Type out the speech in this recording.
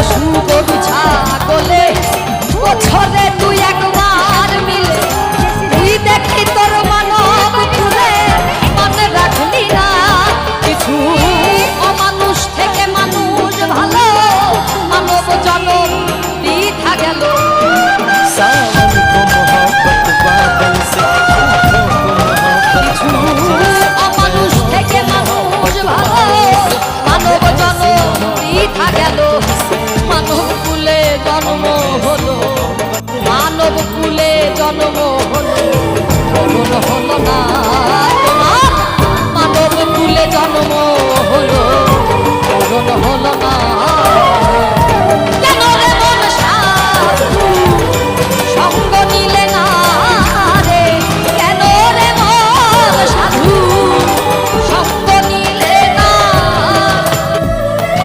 পশু গরু ছাগলে বছরে তুই একবার মিলে তুই দেখি তোর মানব তুলে মনে রাখলি না কিছু অমানুষ থেকে মানুষ ভালো মানব জনম বৃথা গেল सावन को मोहब्बत बादल से কিছু অমানুষ থেকে মানুষ ভালো মানব জনম বৃথা গেল মানব কুলে জন্ম হলো মানব কুলে জন্ম হলো মরণ হলো না তোমার মানব কুলে জন্ম হলো মরণ হলো না